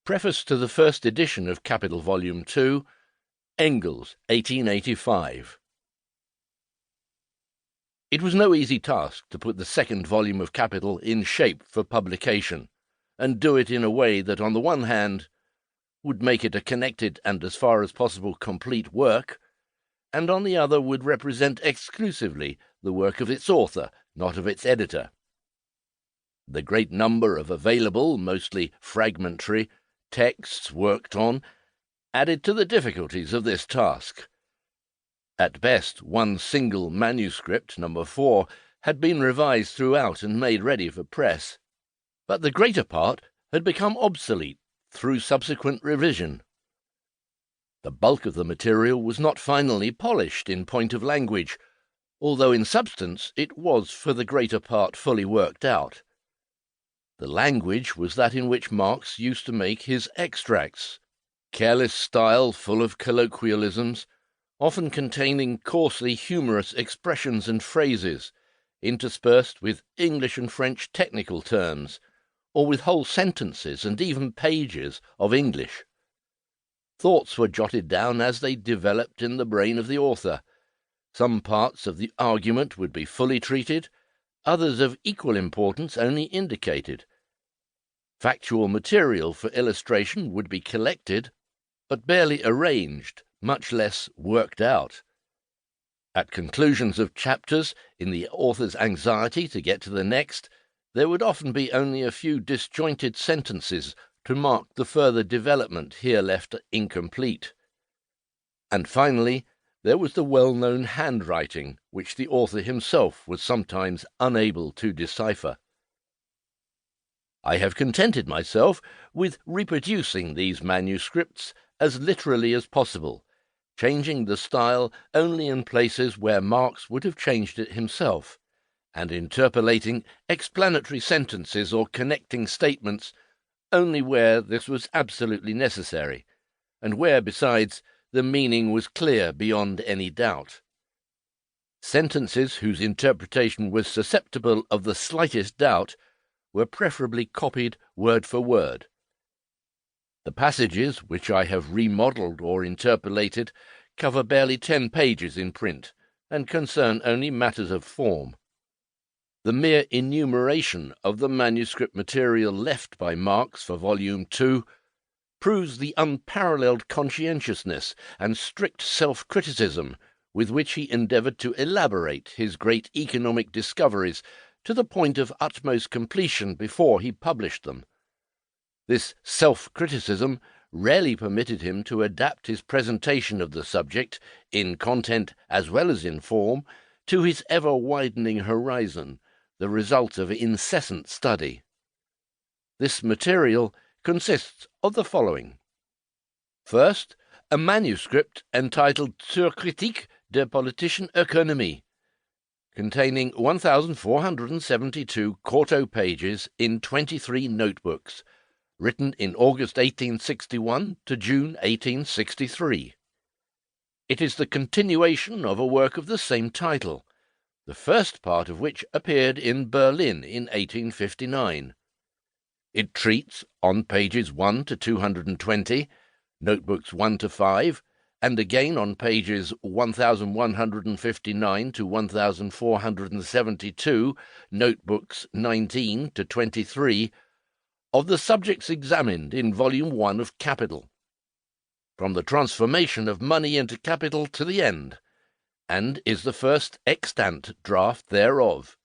Preface to the first edition of Capital Volume 2, Engels, 1885. It was no easy task to put the second volume of Capital in shape for publication, and do it in a way that, on the one hand, would make it a connected and, as far as possible, complete work, and on the other would represent exclusively the work of its author, not of its editor. The great number of available, mostly fragmentary, texts worked on added to the difficulties of this task. At best, one single manuscript, No. 4, had been revised throughout and made ready for press, but the greater part had become obsolete through subsequent revision. The bulk of the material was not finally polished in point of language, although in substance it was for the greater part fully worked out. The language was that in which Marx used to make his extracts, careless style full of colloquialisms, often containing coarsely humorous expressions and phrases, interspersed with English and French technical terms, or with whole sentences and even pages of English. Thoughts were jotted down as they developed in the brain of the author. Some parts of the argument would be fully treated, others of equal importance only indicated. Factual material for illustration would be collected, but barely arranged, much less worked out. At conclusions of chapters, in the author's anxiety to get to the next, there would often be only a few disjointed sentences to mark the further development here left incomplete. And finally, there was the well-known handwriting, which the author himself was sometimes unable to decipher. I have contented myself with reproducing these manuscripts as literally as possible, changing the style only in places where Marx would have changed it himself, and interpolating explanatory sentences or connecting statements only where this was absolutely necessary, and where, besides, the meaning was clear beyond any doubt. Sentences whose interpretation was susceptible of the slightest doubt were preferably copied word for word. The passages which I have remodelled or interpolated cover barely 10 pages in print, and concern only matters of form. The mere enumeration of the manuscript material left by Marx for Volume 2 proves the unparalleled conscientiousness and strict self-criticism with which he endeavoured to elaborate his great economic discoveries to the point of utmost completion before he published them. This self-criticism rarely permitted him to adapt his presentation of the subject, in content as well as in form, to his ever-widening horizon, the result of incessant study. This material consists of the following. First, a manuscript entitled Zur Kritik der politischen Ökonomie, containing 1,472 quarto pages in 23 notebooks, written in August 1861 to June 1863. It is the continuation of a work of the same title, the first part of which appeared in Berlin in 1859. It treats, on pages 1 to 220, notebooks 1 to 5, and again on pages 1,159 to 1,472, notebooks 19 to 23, of the subjects examined in Volume 1 of Capital, from the transformation of money into capital to the end, and is the first extant draft thereof.